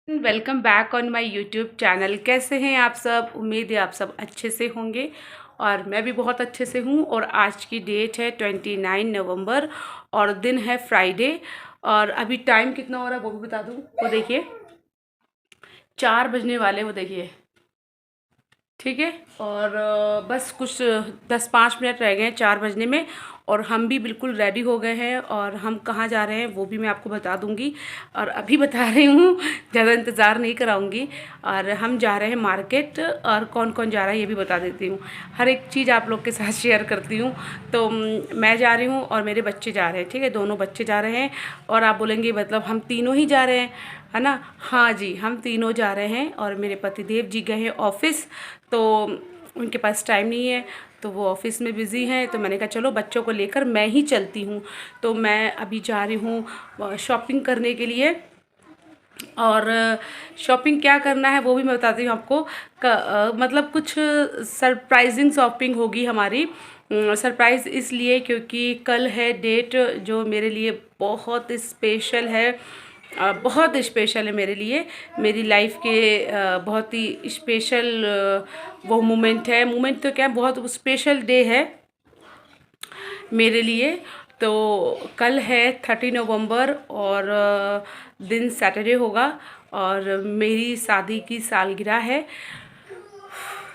Welcome back on my YouTube channel. कैसे हैं आप सब? उम्मीद है आप सब अच्छे से होंगे और मैं भी बहुत अच्छे से हूँ। और आज की डेट है 29 नवंबर और दिन है फ्राइडे। और अभी टाइम कितना हो रहा है वो भी बता दूँ। वो देखिए 4 बजने वाले, वो देखिए, ठीक है। और बस कुछ 10-5 मिनट रह गए हैं 4 बजने में और हम भी बिल्कुल रेडी हो गए हैं। और हम कहाँ जा रहे हैं वो भी मैं आपको बता दूंगी और अभी बता रही हूँ, ज़्यादा इंतज़ार नहीं कराऊंगी। और हम जा रहे हैं मार्केट और कौन कौन जा रहा है ये भी बता देती हूँ। हर एक चीज़ आप लोग के साथ शेयर करती हूँ। तो मैं जा रही हूँ और मेरे बच्चे जा रहे हैं, ठीक है, दोनों बच्चे जा रहे हैं। और आप बोलेंगे मतलब हम तीनों ही जा रहे हैं, है ना? हाँ जी, हम तीनों जा रहे हैं और मेरे पतिदेव जी गए हैं ऑफिस, तो उनके पास टाइम नहीं है, तो वो ऑफिस में बिज़ी हैं। तो मैंने कहा चलो बच्चों को लेकर मैं ही चलती हूँ। तो मैं अभी जा रही हूँ शॉपिंग करने के लिए। और शॉपिंग क्या करना है वो भी मैं बताती हूँ आपको। मतलब कुछ सरप्राइजिंग शॉपिंग होगी हमारी। सरप्राइज़ इसलिए क्योंकि कल है डेट जो मेरे लिए बहुत स्पेशल है। बहुत स्पेशल है मेरे लिए, मेरी लाइफ के बहुत ही स्पेशल वो मोमेंट है। मोमेंट तो क्या, बहुत स्पेशल डे है मेरे लिए। तो कल है 30 नवंबर और दिन सैटरडे होगा और मेरी शादी की सालगिरह है।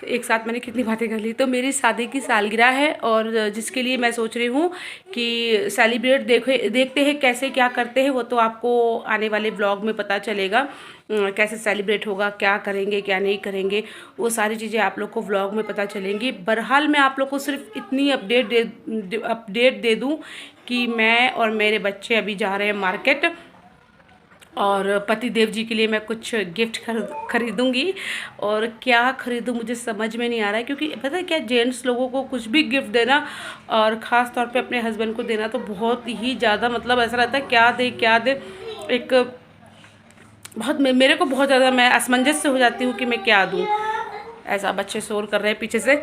एक साथ मैंने कितनी बातें कर ली। तो मेरी शादी की सालगिरह है और जिसके लिए मैं सोच रही हूँ कि सेलिब्रेट देखते हैं कैसे क्या करते हैं। वो तो आपको आने वाले व्लॉग में पता चलेगा कैसे सेलिब्रेट होगा, क्या करेंगे क्या नहीं करेंगे, वो सारी चीज़ें आप लोग को व्लॉग में पता चलेंगी। बहरहाल मैं आप लोग को सिर्फ इतनी अपडेट दे दूँ कि मैं और मेरे बच्चे अभी जा रहे हैं मार्केट और पति देव जी के लिए मैं कुछ गिफ्ट खरीदूंगी। और क्या खरीदूं मुझे समझ में नहीं आ रहा है, क्योंकि पता है क्या, जेंट्स लोगों को कुछ भी गिफ्ट देना और ख़ास तौर पे अपने हस्बैंड को देना तो बहुत ही ज़्यादा, मतलब ऐसा रहता है क्या दे क्या दे। एक बहुत मेरे को बहुत ज़्यादा मैं असमंजस से हो जाती हूँ कि मैं क्या दूँ। ऐसा बच्चे शोर कर रहे हैं पीछे से,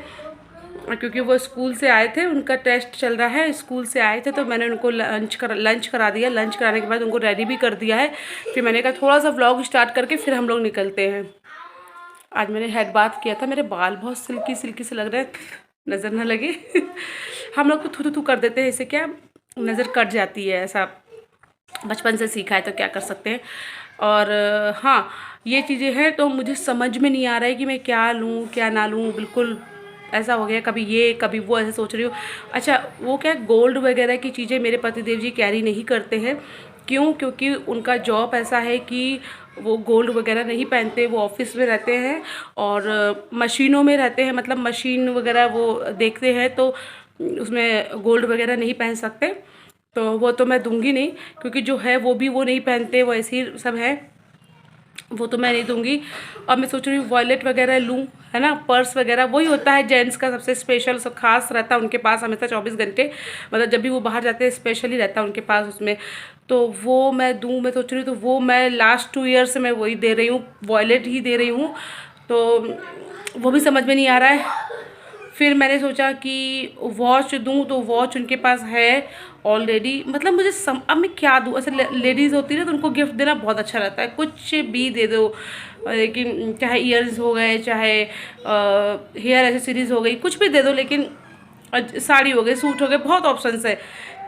क्योंकि वो स्कूल से आए थे, उनका टेस्ट चल रहा है, स्कूल से आए थे तो मैंने उनको लंच करा दिया। लंच कराने के बाद उनको रेडी भी कर दिया है। फिर मैंने कहा थोड़ा सा व्लॉग स्टार्ट करके फिर हम लोग निकलते हैं। आज मैंने हेड बाथ किया था, मेरे बाल बहुत सिल्की सिल्की से लग रहे हैं, नज़र ना लगे। हम लोग तो थू थू कर देते हैं, इससे क्या नज़र कट जाती है, ऐसा बचपन से सीखा है तो क्या कर सकते हैं। और हाँ, ये चीज़ें हैं तो मुझे समझ में नहीं आ रहा है कि मैं क्या लूँ क्या ना लूँ। बिल्कुल ऐसा हो गया, कभी ये कभी वो, ऐसे सोच रही हूँ। अच्छा, वो क्या, गोल्ड वगैरह की चीज़ें मेरे पतिदेव जी कैरी नहीं करते हैं। क्यों? क्योंकि उनका जॉब ऐसा है कि वो गोल्ड वगैरह नहीं पहनते, वो ऑफिस में रहते हैं और मशीनों में रहते हैं, मतलब मशीन वगैरह वो देखते हैं, तो उसमें गोल्ड वगैरह नहीं पहन सकते। तो वो तो मैं दूंगी नहीं, क्योंकि जो है वो भी वो नहीं पहनते, वो ऐसे ही सब है, वो तो मैं नहीं दूंगी। और मैं सोच रही हूँ वॉलेट वगैरह लूँ, है ना, पर्स वगैरह। वही होता है जेंट्स का सबसे स्पेशल, सब खास रहता है उनके पास हमेशा 24 घंटे, मतलब जब भी वो बाहर जाते हैं स्पेशली रहता है उनके पास उसमें। तो वो मैं दूँ, मैं सोच रही हूँ। तो वो मैं लास्ट 2 ईयर से मैं वही दे रही हूँ, वॉलेट ही दे रही हूँ। तो वो भी समझ में नहीं आ रहा है। फिर मैंने सोचा कि वॉच दूँ, तो वॉच उनके पास है ऑलरेडी। मतलब मुझे अब मैं क्या दूँ। ऐसे लेडीज़ होती है ना तो उनको गिफ्ट देना बहुत अच्छा रहता है, कुछ भी दे दो। लेकिन चाहे ईयर्स हो गए, चाहे हेयर एसेसरीज हो गई, कुछ भी दे दो। लेकिन साड़ी हो गई, सूट हो गए, बहुत ऑप्शंस है,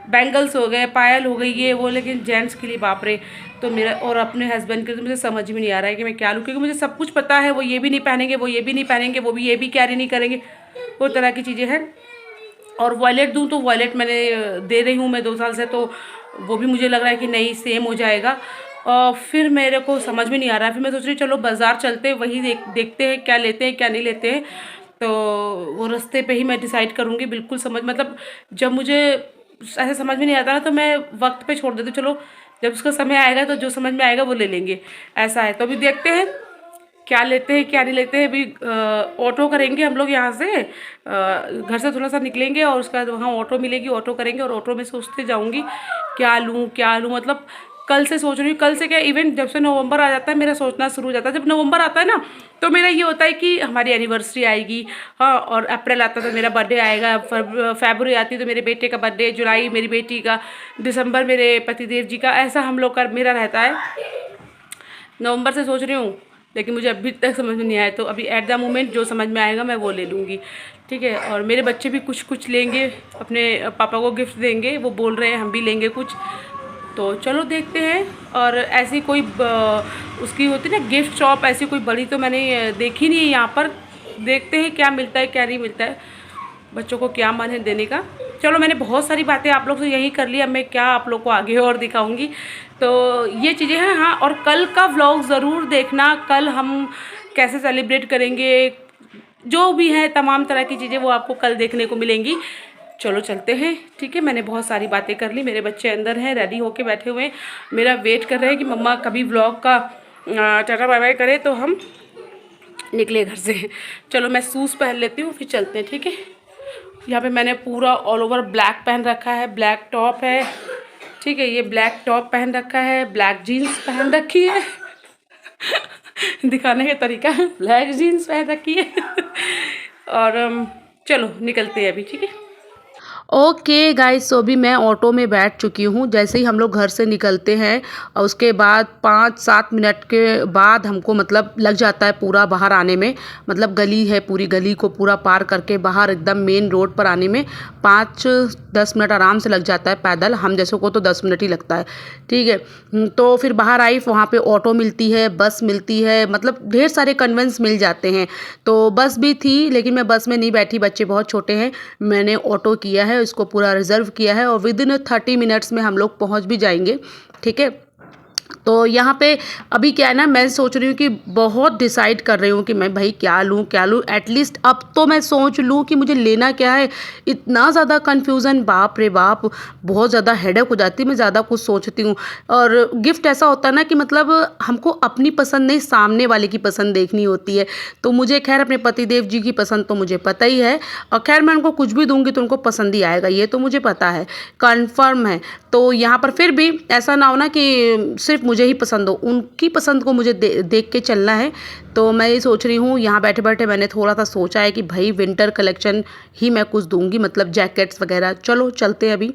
बैंगल्स हो गए, पायल हो गई, ये वो। लेकिन जेंट्स के लिए बाप रे। तो मेरा और अपने हस्बैंड के लिए तो मुझे समझ में नहीं आ रहा है कि मैं क्या लूँ, क्योंकि मुझे सब कुछ पता है, वो ये भी नहीं पहनेंगे, वो ये भी नहीं पहनेंगे, वो भी ये भी कैरी नहीं करेंगे, वो तरह की चीज़ें हैं। और वॉलेट दूँ तो वॉलेट मैंने दे रही हूँ मैं 2 साल से, तो वो भी मुझे लग रहा है कि नहीं सेम हो जाएगा। और फिर मेरे को समझ में नहीं आ रहा है। फिर मैं सोच रही हूँ चलो बाज़ार चलते हैं, वही देखते हैं क्या लेते हैं क्या नहीं लेते हैं। तो वो रास्ते पे ही मैं डिसाइड करूँगी। बिल्कुल समझ, मतलब जब मुझे ऐसे समझ में नहीं आता ना तो मैं वक्त पे छोड़ देती हूँ, चलो जब उसका समय आएगा तो जो समझ में आएगा वो ले लेंगे, ऐसा है। तो अभी देखते हैं क्या लेते हैं क्या नहीं लेते हैं। अभी ऑटो करेंगे हम लोग यहाँ से, घर से थोड़ा सा निकलेंगे और उसके बाद वहाँ ऑटो मिलेगी, ऑटो करेंगे और ऑटो में सोचते जाऊँगी क्या लूँ क्या लूँ। मतलब कल से सोच रही हूँ। कल से क्या, इवन जब से नवंबर आ जाता है मेरा सोचना शुरू हो जाता है। जब नवंबर आता है ना तो मेरा ये होता है कि हमारी एनिवर्सरी आएगी, हाँ, और अप्रैल आता है तो मेरा बर्थडे आएगा, फरवरी आती है तो मेरे बेटे का बर्थडे, जुलाई मेरी बेटी का, दिसंबर मेरे पतिदेव जी का, ऐसा हम लोग का मेरा रहता है। नवंबर से सोच रही हूँ, लेकिन मुझे अभी तक समझ में नहीं आया। तो अभी एट द मोमेंट जो समझ में आएगा मैं वो ले लूँगी, ठीक है। और मेरे बच्चे भी कुछ कुछ लेंगे, अपने पापा को गिफ्ट देंगे, वो बोल रहे हैं हम भी लेंगे कुछ। तो चलो देखते हैं। और ऐसी कोई उसकी होती है ना गिफ्ट शॉप, ऐसी कोई बड़ी तो मैंने देखी नहीं है यहाँ पर। देखते हैं क्या मिलता है क्या नहीं मिलता है, बच्चों को क्या मन है देने का। चलो मैंने बहुत सारी बातें आप लोग से यही कर ली, अब मैं क्या आप लोग को आगे और दिखाऊंगी। तो ये चीज़ें हैं। हाँ, और कल का व्लॉग ज़रूर देखना। कल हम कैसे सेलिब्रेट करेंगे, जो भी है तमाम तरह की चीज़ें वो आपको कल देखने को मिलेंगी। चलो चलते हैं, ठीक है। मैंने बहुत सारी बातें कर ली, मेरे बच्चे अंदर हैं रेडी होके बैठे हुए हैं, मेरा वेट कर रहे हैं कि मम्मा कभी व्लॉग का टाटा बाय बाय करे तो हम निकले घर से। चलो मैं शूज़ पहन लेती हूँ, फिर चलते हैं, ठीक है। यहाँ पे मैंने पूरा ऑल ओवर ब्लैक पहन रखा है, ब्लैक टॉप है, ठीक है। ये ब्लैक टॉप पहन रखा है, ब्लैक जीन्स पहन रखी है दिखाने का तरीका, ब्लैक जीन्स पहन रखी है और चलो निकलते हैं अभी, ठीक है। ओके गाइस, सो भी मैं ऑटो में बैठ चुकी हूँ। जैसे ही हम लोग घर से निकलते हैं और उसके बाद 5-7 मिनट के बाद हमको मतलब लग जाता है पूरा बाहर आने में। मतलब गली है, पूरी गली को पूरा पार करके बाहर एकदम मेन रोड पर आने में 5-10 मिनट आराम से लग जाता है पैदल। हम जैसों को तो 10 मिनट ही लगता है, ठीक है। तो फिर बाहर आई, वहाँ पे ऑटो मिलती है, बस मिलती है, मतलब ढेर सारे कन्वेंस मिल जाते हैं। तो बस भी थी, लेकिन मैं बस में नहीं बैठी, बच्चे बहुत छोटे हैं। मैंने ऑटो किया है, इसको पूरा रिजर्व किया है और विदिन 30 मिनट्स में हम लोग पहुंच भी जाएंगे, ठीक है। तो यहाँ पे अभी क्या है ना, मैं सोच रही हूँ कि बहुत डिसाइड कर रही हूँ कि मैं भाई क्या लूँ क्या लूँ। एटलीस्ट अब तो मैं सोच लूँ कि मुझे लेना क्या है। इतना ज़्यादा कन्फ्यूज़न, बाप रे बाप, बहुत ज़्यादा हेडेक हो जाती है, मैं ज़्यादा कुछ सोचती हूँ। और गिफ्ट ऐसा होता है ना कि मतलब हमको अपनी पसंद नहीं, सामने वाले की पसंद देखनी होती है। तो मुझे खैर अपने पतिदेव जी की पसंद तो मुझे पता ही है, और खैर मैं उनको कुछ भी दूंगी तो उनको पसंद ही आएगा, ये तो मुझे पता है, कन्फर्म है। तो यहाँ पर फिर भी ऐसा ना हो ना कि सिर्फ मुझे ही पसंद हो, उनकी पसंद को मुझे देख के चलना है। तो मैं ये सोच रही हूँ, यहाँ बैठे बैठे मैंने थोड़ा सा सोचा है कि भाई विंटर कलेक्शन ही मैं कुछ दूंगी, मतलब जैकेट्स वगैरह। चलो चलते हैं अभी।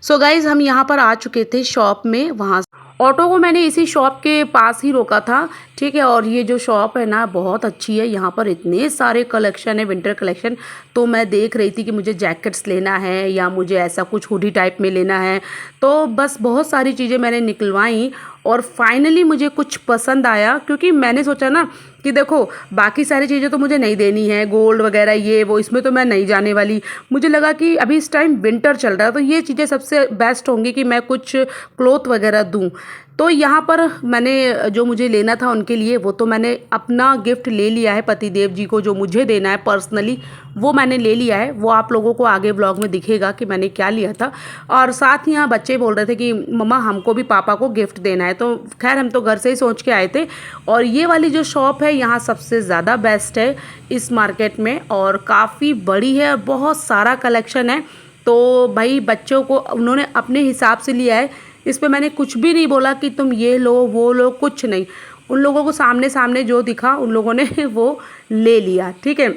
सो गाइज, हम यहाँ पर आ चुके थे शॉप में। वहाँ ऑटो को मैंने इसी शॉप के पास ही रोका था, ठीक है। और ये जो शॉप है ना बहुत अच्छी है, यहाँ पर इतने सारे कलेक्शन है, विंटर कलेक्शन। तो मैं देख रही थी कि मुझे जैकेट्स लेना है या मुझे ऐसा कुछ हुडी टाइप में लेना है। तो बस बहुत सारी चीज़ें मैंने निकलवाई और फाइनली मुझे कुछ पसंद आया, क्योंकि मैंने सोचा ना कि देखो बाकी सारी चीज़ें तो मुझे नहीं देनी है, गोल्ड वगैरह ये वो, इसमें तो मैं नहीं जाने वाली। मुझे लगा कि अभी इस टाइम विंटर चल रहा है, तो ये चीज़ें सबसे बेस्ट होंगी कि मैं कुछ क्लॉथ वगैरह दूँ। तो यहाँ पर मैंने जो मुझे लेना था उनके लिए, वो तो मैंने अपना गिफ्ट ले लिया है, पतिदेव जी को जो मुझे देना है पर्सनली वो मैंने ले लिया है। वो आप लोगों को आगे व्लॉग में दिखेगा कि मैंने क्या लिया था। और साथ ही यहाँ बच्चे बोल रहे थे कि मम्मा हमको भी पापा को गिफ्ट देना है। तो खैर हम तो घर से ही सोच के आए थे। और ये वाली जो शॉप है यहाँ सबसे ज़्यादा बेस्ट है इस मार्केट में, और काफ़ी बड़ी है और बहुत सारा कलेक्शन है। तो भाई बच्चों को उन्होंने अपने हिसाब से लिया है, इस पर मैंने कुछ भी नहीं बोला कि तुम ये लो वो लो, कुछ नहीं। उन लोगों को सामने सामने जो दिखा उन लोगों ने वो ले लिया, ठीक है।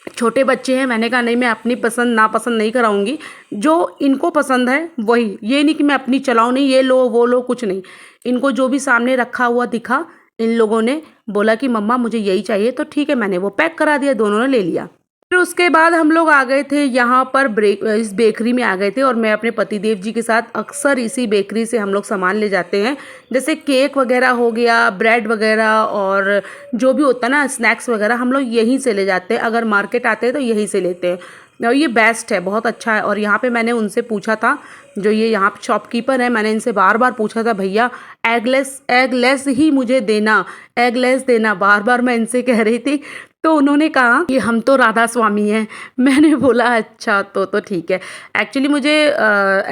छोटे बच्चे हैं, मैंने कहा नहीं मैं अपनी पसंद नापसंद नहीं कराऊंगी, जो इनको पसंद है वही। ये नहीं कि मैं अपनी चलाऊं, नहीं ये लो वो लो, कुछ नहीं। इनको जो भी सामने रखा हुआ दिखा, इन लोगों ने बोला कि मम्मा मुझे यही चाहिए, तो ठीक है मैंने वो पैक करा दिया, दोनों ने ले लिया। फिर उसके बाद हम लोग आ गए थे यहाँ पर इस बेकरी में आ गए थे, और मैं अपने पतिदेव जी के साथ अक्सर इसी बेकरी से हम लोग सामान ले जाते हैं, जैसे केक वगैरह हो गया, ब्रेड वगैरह, और जो भी होता है ना स्नैक्स वगैरह, हम लोग यहीं से ले जाते हैं। अगर मार्केट आते हैं तो यहीं से लेते हैं, और ये बेस्ट है, बहुत अच्छा है। और यहाँ पे मैंने उनसे पूछा था, जो ये यहाँ पे शॉपकीपर है, मैंने इनसे बार बार पूछा था भैया एगलेस ही मुझे देना, एगलेस देना, बार बार मैं इनसे कह रही थी। तो उन्होंने कहा कि हम तो राधा स्वामी हैं। मैंने बोला अच्छा तो ठीक है। एक्चुअली मुझे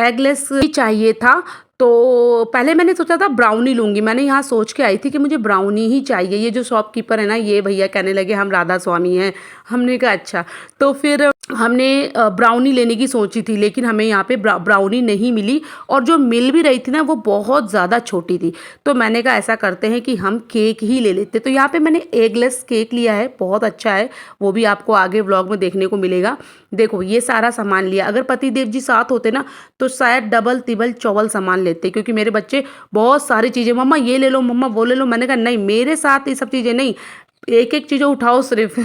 एगलेस ही चाहिए था। तो पहले मैंने सोचा था ब्राउनी लूँगी, मैंने यहाँ सोच के आई थी कि मुझे ब्राउनी ही चाहिए। ये जो शॉपकीपर है ना, ये भैया कहने लगे हम राधा स्वामी हैं। हमने कहा अच्छा। तो फिर हमने ब्राउनी लेने की सोची थी, लेकिन हमें यहाँ पे ब्राउनी नहीं मिली, और जो मिल भी रही थी ना वो बहुत ज़्यादा छोटी थी। तो मैंने कहा ऐसा करते हैं कि हम केक ही ले लेते। तो यहाँ पे मैंने एगलेस केक लिया है, बहुत अच्छा है, वो भी आपको आगे व्लॉग में देखने को मिलेगा। देखो ये सारा सामान लिया। अगर पति देव जी साथ होते ना तो शायद डबल तिबल चौबल सामान लेते, क्योंकि मेरे बच्चे बहुत सारी चीज़ें, मम्मा ये ले लो, मम्मा वो ले लो। मैंने कहा नहीं, मेरे साथ ये सब चीज़ें नहीं, एक एक चीज़ें उठाओ सिर्फ।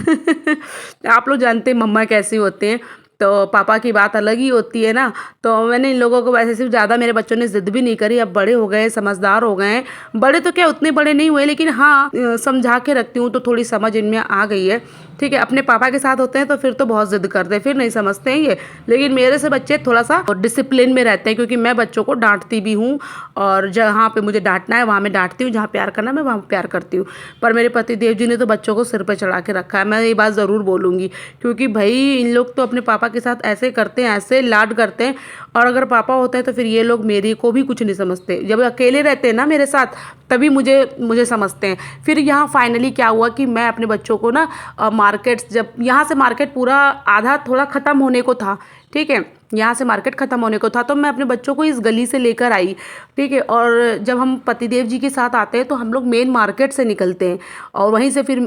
आप लोग जानते हैं मम्मा कैसे होते हैं, तो पापा की बात अलग ही होती है ना। तो मैंने इन लोगों को वैसे सिर्फ, ज़्यादा मेरे बच्चों ने ज़िद भी नहीं करी, अब बड़े हो गए, समझदार हो गए हैं। बड़े तो क्या, उतने बड़े नहीं हुए, लेकिन हाँ समझा के रखती हूँ तो थोड़ी समझ इनमें आ गई है। ठीक है, अपने पापा के साथ होते हैं तो फिर तो बहुत ज़िद करते हैं, फिर नहीं समझते हैं ये। लेकिन मेरे से बच्चे थोड़ा सा डिसिप्लिन में रहते हैं, क्योंकि मैं बच्चों को डांटती भी हूँ, और जहाँ पे मुझे डांटना है वहाँ मैं डांटती हूँ, जहाँ प्यार करना है मैं वहाँ प्यार करती हूँ। पर मेरे पति देव जी ने तो बच्चों को सिर पे चढ़ा के रखा है, मैं ये बात ज़रूर बोलूँगी, क्योंकि भाई इन लोग तो अपने पापा के साथ ऐसे करते हैं, ऐसे लाड करते हैं। और अगर पापा होते हैं तो फिर ये लोग मेरी को भी कुछ नहीं समझते। जब अकेले रहते हैं ना मेरे साथ, तभी मुझे समझते हैं। फिर यहाँ फाइनली क्या हुआ कि मैं अपने बच्चों को ना मार्केट, जब यहाँ से मार्केट पूरा आधा थोड़ा ख़त्म होने को था, ठीक है, यहाँ से मार्केट ख़त्म होने को था, तो मैं अपने बच्चों को इस गली से लेकर आई। ठीक है, और जब हम पतिदेव जी के साथ आते हैं तो हम लोग मेन मार्केट से निकलते हैं और वहीं से फिर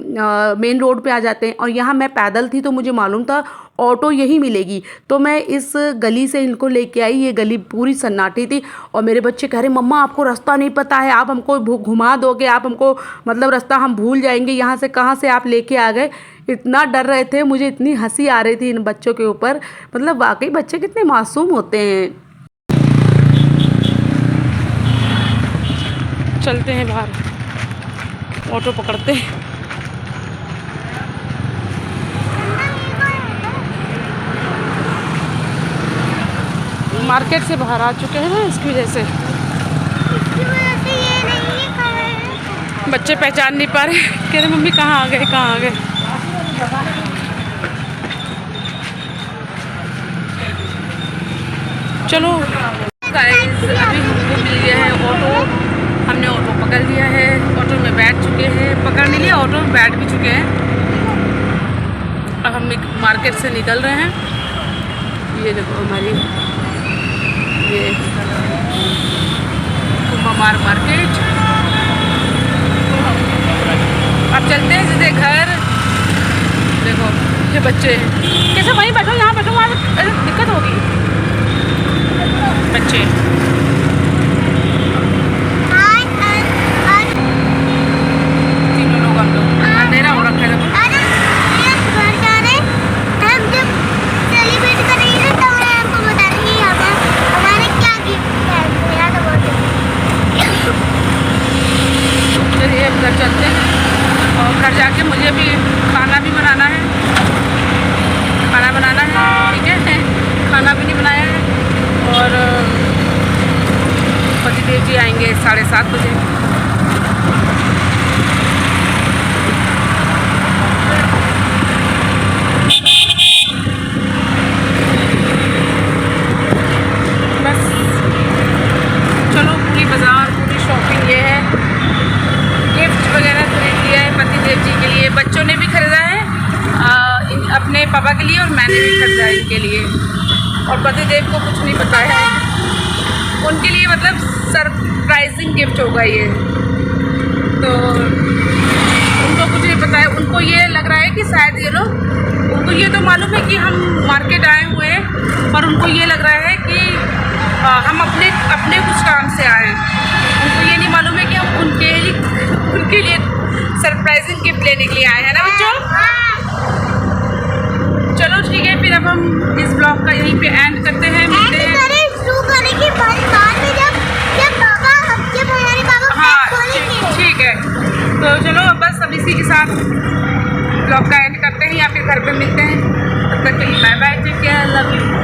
मेन रोड पे आ जाते हैं। और यहाँ मैं पैदल थी तो मुझे मालूम था ऑटो यही मिलेगी, तो मैं इस गली से इनको लेके आई। ये गली पूरी सन्नाटी थी और मेरे बच्चे कह रहे मम्मा आपको रास्ता नहीं पता है, आप हमको घुमा दोगे, आप हमको मतलब रास्ता हम भूल जाएंगे, यहाँ से कहाँ से आप लेके आ गए। इतना डर रहे थे, मुझे इतनी हंसी आ रही थी इन बच्चों के ऊपर। मतलब वाकई बच्चे कितने मासूम होते हैं। चलते हैं बाहर, ऑटो पकड़ते हैं। मार्केट से बाहर आ चुके हैं ना, इसकी वजह से बच्चे पहचान नहीं पा रहे, कह रहे मम्मी कहाँ आ गए, कहाँ आ गए। चलो गाइस, अभी हमको मिल गया है ऑटो, हमने ऑटो पकड़ लिया है, ऑटो में बैठ चुके हैं, पकड़ नहीं लिया, ऑटो में बैठ भी चुके हैं। अब हम एक मार्केट से निकल रहे हैं। ये देखो हमारी ये कुम्भमार मार्केट। अब चलते हैं सीधे घर। देखो ये बच्चे कैसे, वहीं बैठो, यहाँ बैठो, वहाँ दिक्कत होगी। बच्चे तीनों लोग, हम लोग अंधेरा हो रखा है। चलिए अब घर चलते हैं और घर जाके मुझे भी खाना भी बनाना है, ठीक है, खाना भी नहीं बनाया है। और पतिदेव जी आएंगे 7:30 बजे। बस चलो, पूरी बाज़ार, पूरी शॉपिंग ये है। गिफ्ट वगैरह खरीद लिया है पतिदेव जी के लिए, बच्चों ने भी खरीदा है अपने पापा के लिए, और मैंने भी खरीदा है इनके लिए। और पतिदेव को कुछ नहीं पता है, उनके लिए मतलब सरप्राइजिंग गिफ्ट होगा ये, तो उनको कुछ नहीं पता है। उनको ये लग रहा है कि शायद ये लोग, उनको ये तो मालूम है कि हम मार्केट आए हुए हैं, पर उनको ये लग रहा है कि हम अपने कुछ काम से आए हैं। उनको ये नहीं मालूम है कि हम उनके लिए सरप्राइजिंग गिफ्ट लेने के लिए आए हैं ना बच्चों। चलो ठीक है, फिर अब हम इस ब्लॉग का यहीं पे एंड करते हैं, मिलते हैं। हाँ ठीक है, तो चलो बस अब इसी के साथ ब्लॉग का एंड करते हैं, या फिर घर पे मिलते हैं। तब तक के लिए bye bye, take care, love you.